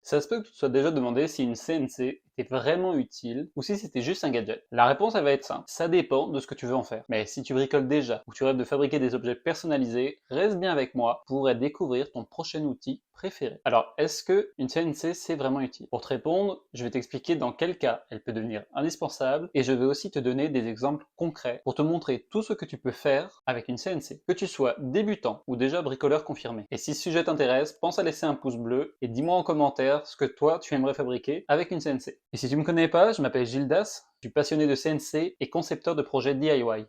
Ça se peut que tu te sois déjà demandé si une CNC était vraiment utile ou si c'était juste un gadget. La réponse, elle va être simple. Ça dépend de ce que tu veux en faire. Mais si tu bricoles déjà ou tu rêves de fabriquer des objets personnalisés, reste bien avec moi pour découvrir ton prochain outil préféré. Alors, est-ce que une CNC c'est vraiment utile? Pour te répondre, je vais t'expliquer dans quel cas elle peut devenir indispensable et je vais aussi te donner des exemples concrets pour te montrer tout ce que tu peux faire avec une CNC, que tu sois débutant ou déjà bricoleur confirmé. Et si ce sujet t'intéresse, pense à laisser un pouce bleu et dis-moi en commentaire ce que toi tu aimerais fabriquer avec une CNC. Et si tu me connais pas, je m'appelle Gildas, je suis passionné de CNC et concepteur de projets DIY.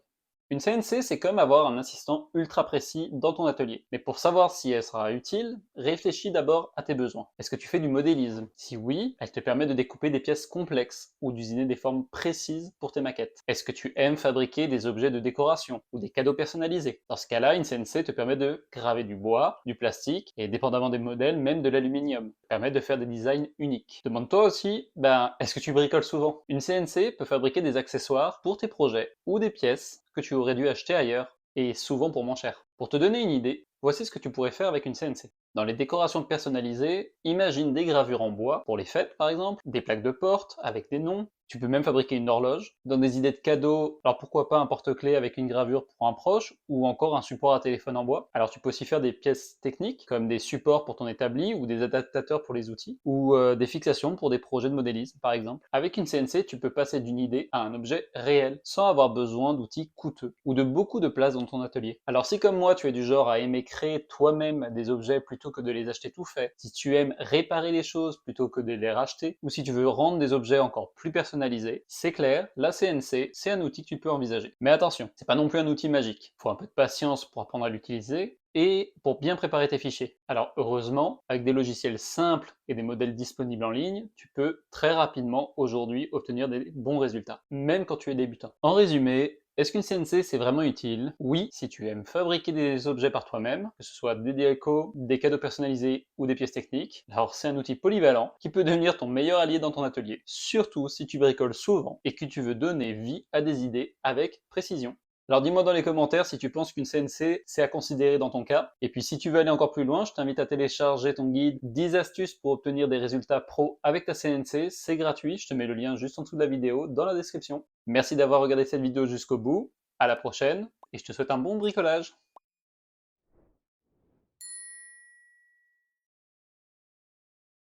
Une CNC, c'est comme avoir un assistant ultra précis dans ton atelier. Mais pour savoir si elle sera utile, réfléchis d'abord à tes besoins. Est-ce que tu fais du modélisme? Si oui, elle te permet de découper des pièces complexes ou d'usiner des formes précises pour tes maquettes. Est-ce que tu aimes fabriquer des objets de décoration ou des cadeaux personnalisés? Dans ce cas-là, une CNC te permet de graver du bois, du plastique et, dépendamment des modèles, même de l'aluminium. Permet de faire des designs uniques. Demande-toi aussi, est-ce que tu bricoles souvent? Une CNC peut fabriquer des accessoires pour tes projets ou des pièces que tu aurais dû acheter ailleurs, et souvent pour moins cher. Pour te donner une idée, voici ce que tu pourrais faire avec une CNC. Dans les décorations personnalisées, imagine des gravures en bois, pour les fêtes par exemple, des plaques de porte avec des noms, tu peux même fabriquer une horloge. Dans des idées de cadeaux, alors pourquoi pas un porte-clés avec une gravure pour un proche, ou encore un support à téléphone en bois. Alors tu peux aussi faire des pièces techniques, comme des supports pour ton établi, ou des adaptateurs pour les outils, ou des fixations pour des projets de modélisme par exemple. Avec une CNC, tu peux passer d'une idée à un objet réel, sans avoir besoin d'outils coûteux, ou de beaucoup de place dans ton atelier. Alors si comme moi tu es du genre à aimer créer toi-même des objets plutôt que de les acheter tout faits, si tu aimes réparer les choses plutôt que de les racheter, ou si tu veux rendre des objets encore plus personnalisés, c'est clair, la CNC, c'est un outil que tu peux envisager. Mais attention, c'est pas non plus un outil magique. Il faut un peu de patience pour apprendre à l'utiliser et pour bien préparer tes fichiers. Alors heureusement, avec des logiciels simples et des modèles disponibles en ligne, tu peux très rapidement aujourd'hui obtenir des bons résultats, même quand tu es débutant. En résumé, est-ce qu'une CNC c'est vraiment utile? Oui, si tu aimes fabriquer des objets par toi-même, que ce soit des décos, des cadeaux personnalisés ou des pièces techniques, alors c'est un outil polyvalent qui peut devenir ton meilleur allié dans ton atelier, surtout si tu bricoles souvent et que tu veux donner vie à des idées avec précision. Alors dis-moi dans les commentaires si tu penses qu'une CNC c'est à considérer dans ton cas. Et puis si tu veux aller encore plus loin, je t'invite à télécharger ton guide 10 astuces pour obtenir des résultats pro avec ta CNC. C'est gratuit, je te mets le lien juste en dessous de la vidéo dans la description. Merci d'avoir regardé cette vidéo jusqu'au bout, à la prochaine et je te souhaite un bon bricolage.